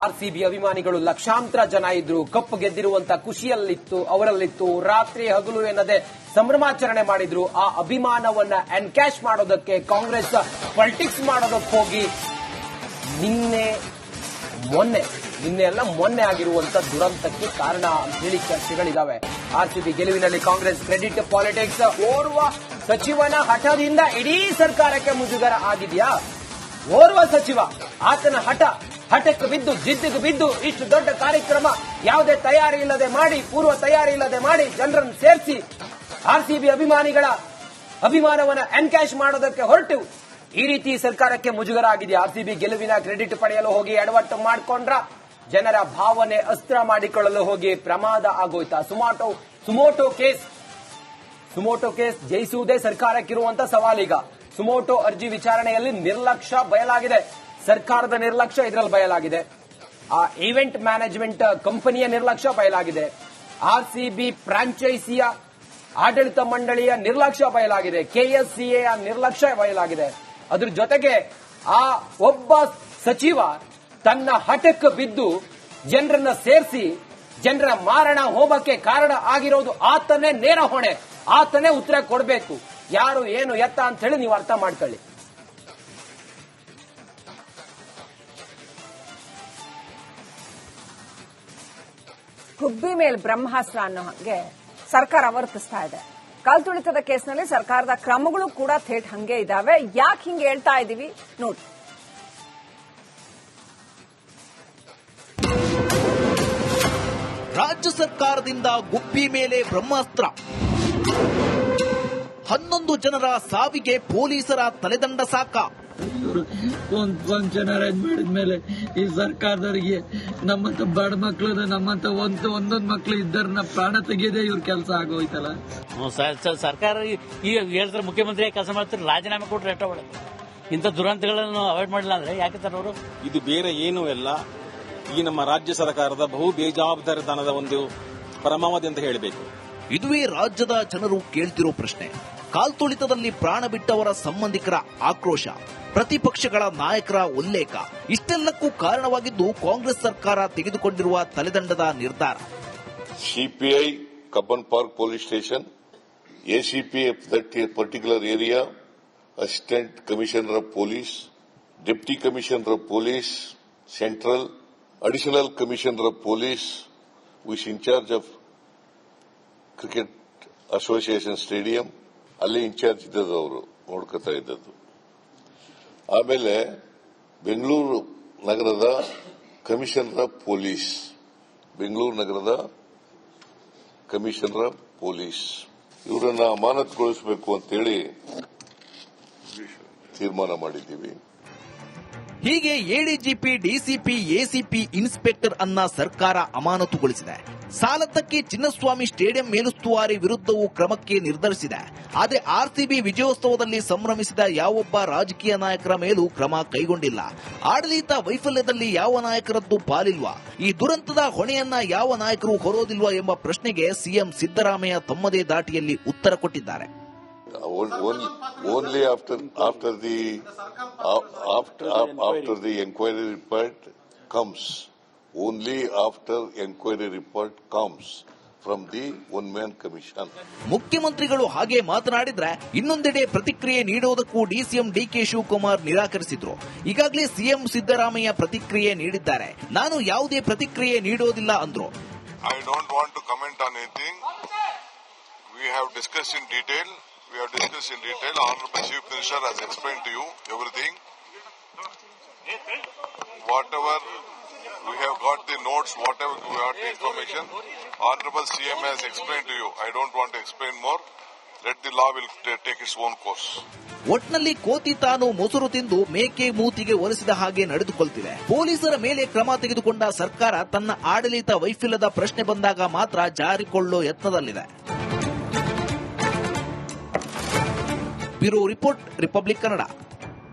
RCB ಅಭಿಮಾನಿಗಳು ಲಕ್ಷಾಂತರ ಜನ ಇದ್ರು. ಕಪ್ ಗೆದ್ದಿರುವಂತ ಖುಷಿಯಲ್ಲಿತ್ತು, ಅವರಲ್ಲಿತ್ತು. ರಾತ್ರಿ ಹಗಲು ಎನ್ನದೆ ಸಂಭ್ರಮಾಚರಣೆ ಮಾಡಿದ್ರು. ಆ ಅಭಿಮಾನವನ್ನ ಎನ್ಕ್ಯಾಶ್ ಮಾಡೋದಕ್ಕೆ ಕಾಂಗ್ರೆಸ್ ಪಾಲಿಟಿಕ್ಸ್ ಮಾಡೋದಕ್ಕೆ ಹೋಗಿ ನಿನ್ನೆ ಮೊನ್ನೆ ಆಗಿರುವಂತ ದುರಂತಕ್ಕೆ ಕಾರಣ ಅಂತ ಹೇಳಿ ಚರ್ಚೆಗಳಿದಾವೆ. ಆರ್ಸಿಬಿ ಗೆಲುವಿನಲ್ಲಿ ಕಾಂಗ್ರೆಸ್ ಕ್ರೆಡಿಟ್ ಪಾಲಿಟಿಕ್ಸ್. ಓರ್ವ ಸಚಿವನ ಹಠದಿಂದ ಇಡೀ ಸರ್ಕಾರಕ್ಕೆ ಮುಜುಗರ ಆಗಿದೆಯಾ? ಓರ್ವ ಸಚಿವ, ಆತನ ಹಠಕ್ಕೆ ಬಿದ್ದು, ಜಿದ್ದಿಗೆ ಬಿದ್ದು ಇಷ್ಟು ದೊಡ್ಡ ಕಾರ್ಯಕ್ರಮ ಯಾವುದೇ ತಯಾರಿ ಇಲ್ಲದೆ ಮಾಡಿ, ಪೂರ್ವ ತಯಾರಿ ಇಲ್ಲದೆ ಮಾಡಿ, ಜನರನ್ನು ಸೇರಿಸಿ ಆರ್ಸಿಬಿ ಅಭಿಮಾನಿಗಳ ಅಭಿಮಾನವನ್ನು ಎನ್ಕ್ಯಾಶ್ ಮಾಡೋದಕ್ಕೆ ಹೊರಟು ಈ ರೀತಿ ಸರ್ಕಾರಕ್ಕೆ ಮುಜುಗರ ಆಗಿದೆ. ಆರ್ಸಿಬಿ ಗೆಲುವಿನ ಕ್ರೆಡಿಟ್ ಪಡೆಯಲು ಹೋಗಿ ಎಡವಟ್ಟು ಮಾಡಿಕೊಂಡ್ರ, ಜನರ ಭಾವನೆ ಅಸ್ತ್ರ ಮಾಡಿಕೊಳ್ಳಲು ಹೋಗಿ ಪ್ರಮಾದ ಆಗೋಯ್ತಾ? ಸುಮೋಟೋ ಕೇಸ್ ಜಯಿಸುವುದೇ ಸರ್ಕಾರಕ್ಕಿರುವಂತ ಸವಾಲೀಗ. ಸುಮೋಟೋ ಅರ್ಜಿ ವಿಚಾರಣೆಯಲ್ಲಿ ನಿರ್ಲಕ್ಷ್ಯ ಬಯಲಾಗಿದೆ. ಸರ್ಕಾರದ ನಿರ್ಲಕ್ಷ್ಯ ಇದರಲ್ಲಿ ಬಯಲಾಗಿದೆ. ಆ ಈವೆಂಟ್ ಮ್ಯಾನೇಜ್ಮೆಂಟ್ ಕಂಪನಿಯ ನಿರ್ಲಕ್ಷ್ಯ ಬಯಲಾಗಿದೆ. ಆರ್ಸಿಬಿ ಫ್ರಾಂಚೈಸಿಯ ಆಡಳಿತ ಮಂಡಳಿಯ ನಿರ್ಲಕ್ಷ್ಯ ಬಯಲಾಗಿದೆ. ಕೆಎಸ್ಸಿಎ ನಿರ್ಲಕ್ಷ್ಯ ಬಯಲಾಗಿದೆ. ಅದ್ರ ಜೊತೆಗೆ ಆ ಒಬ್ಬ ಸಚಿವ ತನ್ನ ಹಠಕ್ಕೆ ಬಿದ್ದು ಜನರನ್ನ ಸೇರಿಸಿ ಜನರ ಮಾರಣ ಹೋಮಕ್ಕೆ ಕಾರಣ ಆಗಿರೋದು ಆತನೇ ನೇರ ಹೊಣೆ, ಆತನೇ ಉತ್ತರ ಕೊಡಬೇಕು. ಯಾರು ಏನು ಎತ್ತ ಅಂತ ಹೇಳಿ ನೀವು ಅರ್ಥ ಮಾಡ್ಕೊಳ್ಳಿ. ಹುಬ್ಬಿ ಮೇಲೆ ಬ್ರಹ್ಮಾಸ್ತ್ರ ಅನ್ನೋ ಹಾಗೆ ಸರ್ಕಾರ ವರ್ತಿಸ್ತಾ ಇದೆ. ಕಾಲ್ತುಳಿತದ ಕೇಸ್ನಲ್ಲಿ ಸರ್ಕಾರದ ಕ್ರಮಗಳು ಕೂಡ ಥೇಟ್ ಹಂಗೆ ಇದಾವೆ. ಯಾಕೆ ಹಿಂಗೆ ಹೇಳ್ತಾ ಇದ್ದೀವಿ ನೋಡಿ. ರಾಜ್ಯ ಸರ್ಕಾರದಿಂದ ಗುಬ್ಬಿ ಮೇಲೆ ಬ್ರಹ್ಮಾಸ್ತ್ರ. 11 ಜನರ ಸಾವಿಗೆ ಪೊಲೀಸರ ತಲೆದಂಡ ಸಾಕ. ಒಂದು ಫಂಕ್ಷನ್ ಅರೇಂಜ್ ಮಾಡಿದ್ಮೇಲೆ ಈ ಸರ್ಕಾರದವರಿಗೆ ನಮ್ಮಂತ ಬಡ ಮಕ್ಕಳು, ನಮ್ಮಂತ ಒಂದೊಂದು ಮಕ್ಕಳು ಇದ್ದರನ್ನ ಪ್ರಾಣ ತೆಗೆಯದೇ ಇವ್ರ ಕೆಲಸ ಆಗೋಯ್ತಲ್ಲ. ಸರ್ಕಾರ ಈಗ ಹೇಳ್ತಾರೆ ಮುಖ್ಯಮಂತ್ರಿ ಕೆಲಸ ಮಾಡ್ತಾರೆ, ರಾಜೀನಾಮೆ ಕೊಟ್ಟರೆ ಎಷ್ಟ ಒಳ್ಳೆ. ಇಂಥ ದುರಂತಗಳನ್ನು ಅವಾಯ್ಡ್ ಮಾಡಿಲ್ಲ ಅಂದ್ರೆ ಯಾಕೆ ಸರ್ ಅವರು? ಇದು ಬೇರೆ ಏನೂ ಅಲ್ಲ, ಈ ನಮ್ಮ ರಾಜ್ಯ ಸರ್ಕಾರದ ಬಹು ಬೇಜವಾಬ್ದಾರಿತನದ ಒಂದು ಪರಮಾವಧಿ ಅಂತ ಹೇಳಬೇಕು. ಇದುವೇ ರಾಜ್ಯದ ಜನರು ಕೇಳ್ತಿರೋ ಪ್ರಶ್ನೆ. ಕಾಲ್ತುಳಿತದಲ್ಲಿ ಪ್ರಾಣ ಬಿಟ್ಟವರ ಸಂಬಂಧಿಕರ ಆಕ್ರೋಶ, ಪ್ರತಿಪಕ್ಷಗಳ ನಾಯಕರ ಉಲ್ಲೇಖ, ಇಷ್ಟೆಲ್ಲಕ್ಕೂ ಕಾರಣವಾಗಿದ್ದು ಕಾಂಗ್ರೆಸ್ ಸರ್ಕಾರ ತೆಗೆದುಕೊಂಡಿರುವ ತಲೆದಂಡದ ನಿರ್ಧಾರ. CPI Cubbon Park police station, ACP that particular area, assistant commissioner of police, deputy commissioner of police central, additional commissioner of police which in charge of cricket association stadium, ಅಲ್ಲಿ ಇನ್ಚಾರ್ಜ್ ಇದ್ದದ್ದು, ಅವರು ನೋಡ್ಕೊತಾ ಇದ್ದದ್ದು. ಆಮೇಲೆ ಬೆಂಗಳೂರು ನಗರದ ಕಮಿಷನರ್ ಆಫ್ ಪೊಲೀಸ್, ಇವರನ್ನ ಅಮಾನತುಗೊಳಿಸಬೇಕು ಅಂತೇಳಿ ತೀರ್ಮಾನ ಮಾಡಿದ್ದೀವಿ. ಹೀಗೆ ಎಡಿಜಿಪಿ, ಡಿಸಿಪಿ, ಎಸಿಪಿ, ಇನ್ಸ್ಪೆಕ್ಟರ್ ಅನ್ನ ಸರ್ಕಾರ ಅಮಾನತುಗೊಳಿಸಿದೆ. ಸಾಲದ್ದಕ್ಕೆ ಚಿನ್ನಸ್ವಾಮಿ ಸ್ಟೇಡಿಯಂ ಮೇಲುಸ್ತುವಾರಿ ವಿರುದ್ಧವೂ ಕ್ರಮಕ್ಕೆ ನಿರ್ಧರಿಸಿದೆ. ಆದರೆ ಆರ್ಸಿಬಿ ವಿಜಯೋತ್ಸವದಲ್ಲಿ ಸಂಭ್ರಮಿಸಿದ ಯಾವೊಬ್ಬ ರಾಜಕೀಯ ನಾಯಕರ ಮೇಲೂ ಕ್ರಮ ಕೈಗೊಂಡಿಲ್ಲ. ಆಡಳಿತ ವೈಫಲ್ಯದಲ್ಲಿ ಯಾವ ನಾಯಕರದ್ದು ಪಾಲಿಲ್ವಾ? ಈ ದುರಂತದ ಹೊಣೆಯನ್ನ ಯಾವ ನಾಯಕರು ಹೊರೋದಿಲ್ವಾ ಎಂಬ ಪ್ರಶ್ನೆಗೆ ಸಿಎಂ ಸಿದ್ದರಾಮಯ್ಯ ತಮ್ಮದೇ ದಾಟಿಯಲ್ಲಿ ಉತ್ತರ ಕೊಟ್ಟಿದ್ದಾರೆ. Only after the inquiry report comes. Only after inquiry report comes from the one-man commission. ಮುಖ್ಯಮಂತ್ರಿಗಳು ಹಾಗೆ ಮಾತನಾಡಿದ್ರೆ ಇನ್ನೊಂದೆಡೆ ಪ್ರತಿಕ್ರಿಯೆ ನೀಡುವುದಕ್ಕೂ ಡಿಸಿಎಂ ಡಿಕೆ ಶಿವಕುಮಾರ್ ನಿರಾಕರಿಸಿದ್ರು. ಈಗಾಗಲೇ ಸಿಎಂ ಸಿದ್ದರಾಮಯ್ಯ ಪ್ರತಿಕ್ರಿಯೆ ನೀಡಿದ್ದಾರೆ. ನಾನು ಯಾವುದೇ ಪ್ರತಿಕ್ರಿಯೆ ನೀಡೋದಿಲ್ಲ ಅಂದ್ರು. I don't want to comment on anything. We have discussed in detail. Honorable Chief Minister has explained to you everything. Whatever we have got the notes, whatever we got the information, Honorable CM has explained to you. I don't want to explain more. Let the law will take its own course. ಒಟ್ನಲ್ಲಿ ಕೋತಿ ತಾನು ಮೊಸರು ತಿಂದು ಮೇಕೆ ಮೂತಿಗೆ ಒರೆಸಿದ ಹಾಗೆ ನಡೆದುಕೊಳ್ತಿದೆ. ಪೊಲೀಸರ ಮೇಲೆ ಕ್ರಮ ತೆಗೆದುಕೊಂಡ ಸರ್ಕಾರ ತನ್ನ ಆಡಳಿತ ವೈಫಲ್ಯದ ಪ್ರಶ್ನೆ ಬಂದಾಗ ಮಾತ್ರ ಜಾರಿಕೊಳ್ಳೋ ಯತ್ನದಲ್ಲಿದೆ. Bureau report, Republic Kannada.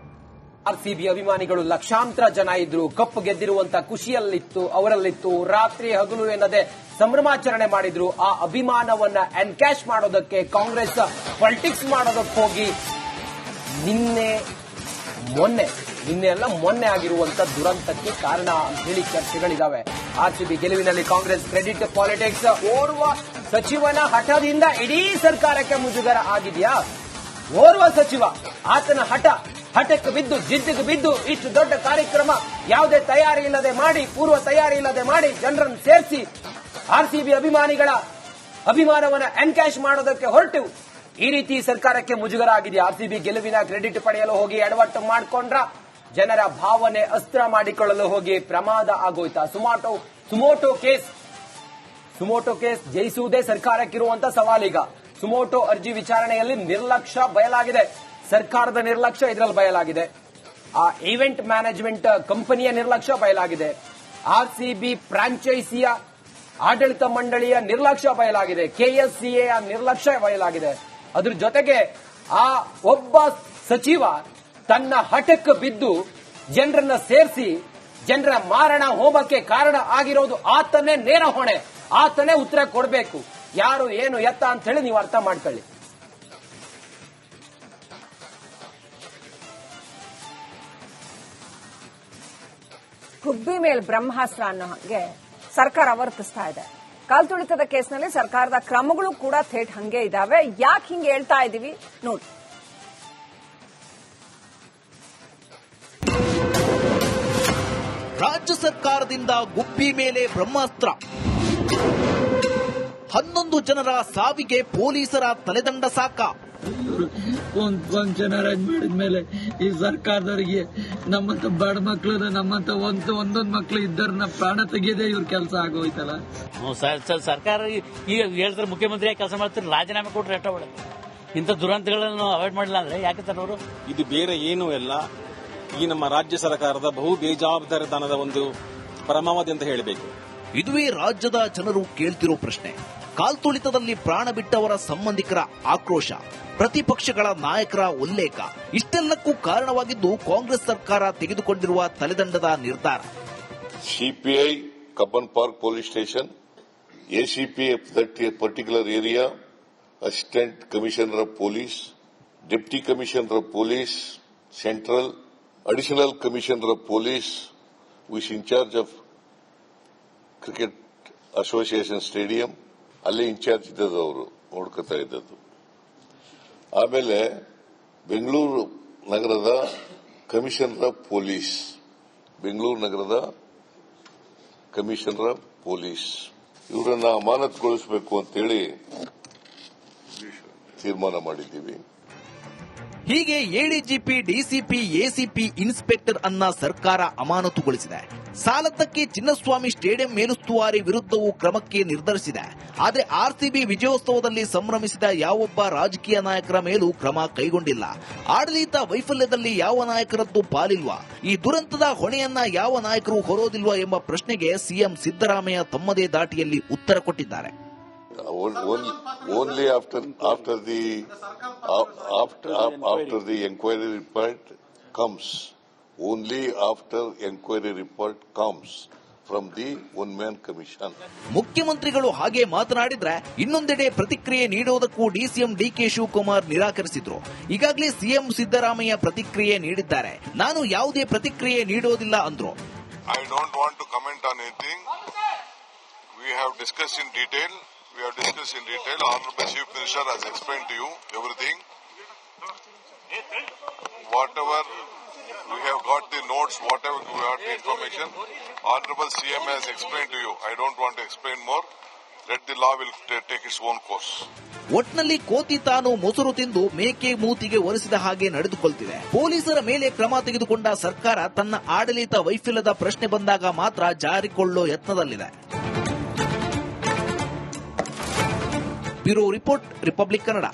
RCB ಅಭಿಮಾನಿಗಳು ಲಕ್ಷಾಂತರ ಜನ ಇದ್ರು. ಕಪ್ ಗೆದ್ದಿರುವಂತ ಖುಷಿಯಲ್ಲಿತ್ತು, ಅವರಲ್ಲಿತ್ತು. ರಾತ್ರಿ ಹಗಲು ಎನ್ನದೆ ಸಂಭ್ರಮಾಚರಣೆ ಮಾಡಿದ್ರು. ಆ ಅಭಿಮಾನವನ್ನ ಎನ್ಕ್ಯಾಶ್ ಮಾಡೋದಕ್ಕೆ ಕಾಂಗ್ರೆಸ್ ಪಾಲಿಟಿಕ್ಸ್ ಮಾಡೋದಕ್ಕೆ ಹೋಗಿ ನಿನ್ನೆ ಎಲ್ಲ ಮೊನ್ನೆ ಆಗಿರುವಂತ ದುರಂತಕ್ಕೆ ಕಾರಣ ಅಂತ ಹೇಳಿ ಚರ್ಚೆಗಳಿದಾವೆ. ಆರ್ಸಿಬಿ ಗೆಲುವಿನಲ್ಲಿ ಕಾಂಗ್ರೆಸ್ ಕ್ರೆಡಿಟ್ ಪಾಲಿಟಿಕ್ಸ್. ಓರ್ವ ಸಚಿವನ ಹಠದಿಂದ ಇಡೀ ಸರ್ಕಾರಕ್ಕೆ ಮುಜುಗರ ಆಗಿದೆಯಾ? ಓರ್ವ ಸಚಿವ ಆತನ ಹಠಕ್ಕೆ ಬಿದ್ದು ಜಿದ್ದಿಗೆ ಬಿದ್ದು ಇಷ್ಟು ದೊಡ್ಡ ಕಾರ್ಯಕ್ರಮ ಯಾವುದೇ ತಯಾರಿ ಇಲ್ಲದೆ ಮಾಡಿ, ಪೂರ್ವ ತಯಾರಿ ಇಲ್ಲದೆ ಮಾಡಿ, ಜನರನ್ನು ಸೇರಿಸಿ ಆರ್ಸಿಬಿ ಅಭಿಮಾನಿಗಳ ಅಭಿಮಾನವನ್ನು ಎನ್ಕ್ಯಾಶ್ ಮಾಡೋದಕ್ಕೆ ಹೊರಟು ಈ ರೀತಿ ಸರ್ಕಾರಕ್ಕೆ ಮುಜುಗರ ಆಗಿದೆ. ಆರ್ಸಿಬಿ ಗೆಲುವಿನ ಕ್ರೆಡಿಟ್ ಪಡೆಯಲು ಹೋಗಿ ಎಡವಟ್ಟು ಮಾಡಿಕೊಂಡ್ರ, ಜನರ ಭಾವನೆ ಅಸ್ತ್ರ ಮಾಡಿಕೊಳ್ಳಲು ಹೋಗಿ ಪ್ರಮಾದ ಆಗೋಯ್ತಾ? ಸುಮೋಟೋ ಕೇಸ್ ಜಯಿಸುವುದೇ ಸರ್ಕಾರಕ್ಕಿರುವಂತ ಸವಾಲೀಗ. ಸುಮೋಟೋ ಅರ್ಜಿ ವಿಚಾರಣೆಯಲ್ಲಿ ನಿರ್ಲಕ್ಷ್ಯ ಬಯಲಾಗಿದೆ. ಸರ್ಕಾರದ ನಿರ್ಲಕ್ಷ್ಯ ಇದರಲ್ಲಿ ಬಯಲಾಗಿದೆ. ಆ ಈವೆಂಟ್ ಮ್ಯಾನೇಜ್ಮೆಂಟ್ ಕಂಪನಿಯ ನಿರ್ಲಕ್ಷ್ಯ ಬಯಲಾಗಿದೆ. ಆರ್ಸಿಬಿ ಫ್ರಾಂಚೈಸಿಯ ಆಡಳಿತ ಮಂಡಳಿಯ ನಿರ್ಲಕ್ಷ್ಯ ಬಯಲಾಗಿದೆ. ಕೆಎಸ್ಸಿಎ ನಿರ್ಲಕ್ಷ್ಯ ಬಯಲಾಗಿದೆ. ಅದ್ರ ಜೊತೆಗೆ ಆ ಒಬ್ಬ ಸಚಿವ ತನ್ನ ಹಠಕ್ಕೆ ಬಿದ್ದು ಜನರನ್ನ ಸೇರಿಸಿ ಜನರ ಮಾರಣ ಹೋಮಕ್ಕೆ ಕಾರಣ ಆಗಿರೋದು ಆತನೇ ನೇರ ಹೊಣೆ, ಆತನೇ ಉತ್ತರ ಕೊಡಬೇಕು. ಯಾರು ಏನು ಎತ್ತ ಅಂತ ಹೇಳಿ ನೀವು ಅರ್ಥ ಮಾಡ್ಕೊಳ್ಳಿ. ಗುಬ್ಬಿ ಮೇಲೆ ಬ್ರಹ್ಮಾಸ್ತ್ರ ಅನ್ನೋ ಹಾಗೆ ಸರ್ಕಾರ ವರ್ತಿಸ್ತಾ ಇದೆ. ಕಾಲ್ತುಳಿತದ ಕೇಸ್ನಲ್ಲಿ ಸರ್ಕಾರದ ಕ್ರಮಗಳು ಕೂಡ ಥೇಟ್ ಹಂಗೆ ಇದಾವೆ. ಯಾಕೆ ಹಿಂಗೆ ಹೇಳ್ತಾ ಇದೀವಿ ನೋಡಿ. ರಾಜ್ಯ ಸರ್ಕಾರದಿಂದ ಗುಬ್ಬಿ ಮೇಲೆ ಬ್ರಹ್ಮಾಸ್ತ್ರ. 11 ಜನರ ಸಾವಿಗೆ ಪೊಲೀಸರ ತಲೆದಂಡ ಸಾಕ. ಒಂದ್ ಫಂಕ್ಷನ್ ಅರೇಂಜ್ ಮಾಡಿದ್ಮೇಲೆ ಈ ಸರ್ಕಾರದವರಿಗೆ ನಮ್ಮಂತ ಬಡ ಮಕ್ಳು, ನಮ್ಮಂತ ಒಂದೊಂದ್ ಮಕ್ಳು ಇದ್ದರನ್ನ ಪ್ರಾಣ ತೆಗೆಯದೆ ಇವ್ರ ಕೆಲಸ ಆಗೋಯ್ತಲ್ಲ. ಸರ್ಕಾರ ಈಗ ಹೇಳ್ತಾರೆ ಮುಖ್ಯಮಂತ್ರಿ ಕೆಲಸ ಮಾಡ್ತಾರೆ, ರಾಜೀನಾಮೆ ಕೊಟ್ರೆ ಎಷ್ಟ ಒಳ್ಳೆ. ಇಂಥ ದುರಂತಗಳನ್ನು ಅವಾಯ್ಡ್ ಮಾಡಲಿಲ್ಲ ಅಂದ್ರೆ ಯಾಕೆ ಸರ್ ಅವರು? ಇದು ಬೇರೆ ಏನೂ ಅಲ್ಲ, ಈ ನಮ್ಮ ರಾಜ್ಯ ಸರ್ಕಾರದ ಬಹು ಬೇಜವಾಬ್ದಾರಿತನದ ಒಂದು ಪರಮಾವಧಿ ಅಂತ ಹೇಳಬೇಕು. ಇದುವೇ ರಾಜ್ಯದ ಜನರು ಕೇಳ್ತಿರೋ ಪ್ರಶ್ನೆ. ಕಾಲ್ತುಳಿತದಲ್ಲಿ ಪ್ರಾಣ ಬಿಟ್ಟವರ ಸಂಬಂಧಿಕರ ಆಕ್ರೋಶ, ಪ್ರತಿಪಕ್ಷಗಳ ನಾಯಕರ ಉಲ್ಲೇಖ, ಇಷ್ಟೆಲ್ಲಕ್ಕೂ ಕಾರಣವಾಗಿದ್ದು ಕಾಂಗ್ರೆಸ್ ಸರ್ಕಾರ ತೆಗೆದುಕೊಂಡಿರುವ ತಲೆದಂಡದ ನಿರ್ಧಾರ. CPI Cubbon Park police station, ACP that particular area, assistant commissioner of police, deputy commissioner of police central, additional commissioner of police who is in charge of cricket association stadium, ಅಲ್ಲೇ ಇನ್ಚಾರ್ಜ್ ಇದ್ದದ್ದು, ಅವರು ನೋಡ್ಕೊತಾ ಇದ್ದದ್ದು. ಆಮೇಲೆ ಬೆಂಗಳೂರು ನಗರದ commissioner of police, ಇವರನ್ನ ಅಮಾನತುಗೊಳಿಸಬೇಕು ಅಂತೇಳಿ ತೀರ್ಮಾನ ಮಾಡಿದ್ದೀವಿ. ಹೀಗೆ ಎಡಿಜಿಪಿ, ಡಿಸಿಪಿ, ಎಸಿಪಿ, ಇನ್ಸ್ಪೆಕ್ಟರ್ ಅನ್ನ ಸರ್ಕಾರ ಅಮಾನತುಗೊಳಿಸಿದೆ. ಸಾಲದ್ದಕ್ಕೆ ಚಿನ್ನಸ್ವಾಮಿ ಸ್ಟೇಡಿಯಂ ಮೇಲುಸ್ತುವಾರಿ ವಿರುದ್ಧವೂ ಕ್ರಮಕ್ಕೆ ನಿರ್ಧರಿಸಿದೆ. ಆದರೆ ಆರ್ಸಿಬಿ ವಿಜಯೋತ್ಸವದಲ್ಲಿ ಸಂಭ್ರಮಿಸಿದ ಯಾವೊಬ್ಬ ರಾಜಕೀಯ ನಾಯಕರ ಮೇಲೂ ಕ್ರಮ ಕೈಗೊಂಡಿಲ್ಲ. ಆಡಳಿತ ವೈಫಲ್ಯದಲ್ಲಿ ಯಾವ ನಾಯಕರದ್ದು ಪಾಲಿಲ್ವಾ? ಈ ದುರಂತದ ಹೊಣೆಯನ್ನ ಯಾವ ನಾಯಕರು ಹೊರೋದಿಲ್ವಾ ಎಂಬ ಪ್ರಶ್ನೆಗೆ ಸಿಎಂ ಸಿದ್ದರಾಮಯ್ಯ ತಮ್ಮದೇ ದಾಟಿಯಲ್ಲಿ ಉತ್ತರ ಕೊಟ್ಟಿದ್ದಾರೆ. Only after the inquiry report comes from the one-man commission. ಮುಖ್ಯಮಂತ್ರಿಗಳು ಹಾಗೆ ಮಾತನಾಡಿದ್ರೆ ಇನ್ನೊಂದೆಡೆ ಪ್ರತಿಕ್ರಿಯೆ ನೀಡುವುದಕ್ಕೂ ಡಿಸಿಎಂ ಡಿಕೆ ಶಿವಕುಮಾರ್ ನಿರಾಕರಿಸಿದ್ರು. ಈಗಾಗಲೇ ಸಿಎಂ ಸಿದ್ದರಾಮಯ್ಯ ಪ್ರತಿಕ್ರಿಯೆ ನೀಡಿದ್ದಾರೆ. ನಾನು ಯಾವುದೇ ಪ್ರತಿಕ್ರಿಯೆ ನೀಡೋದಿಲ್ಲ ಅಂದ್ರು. I don't want to comment on anything. We have discussed in detail. Honorable Chief Minister has explained to you everything. Whatever we have got the notes, whatever we got the information, Honorable CM has explained to you. I don't want to explain more. Let the law will take its own course. ಒಟ್ನಲ್ಲಿ ಕೋತಿ ತಾನು ಮೊಸರು ತಿಂದು ಮೇಕೆ ಮೂತಿಗೆ ಒರೆಸಿದ ಹಾಗೆ ನಡೆದುಕೊಳ್ತಿದೆ. ಪೊಲೀಸರ ಮೇಲೆ ಕ್ರಮ ತೆಗೆದುಕೊಂಡ ಸರ್ಕಾರ ತನ್ನ ಆಡಳಿತ ವೈಫಲ್ಯದ ಪ್ರಶ್ನೆ ಬಂದಾಗ ಮಾತ್ರ ಜಾರಿಕೊಳ್ಳೋ ಯತ್ನದಲ್ಲಿದೆ. Bureau report, Republic Kannada.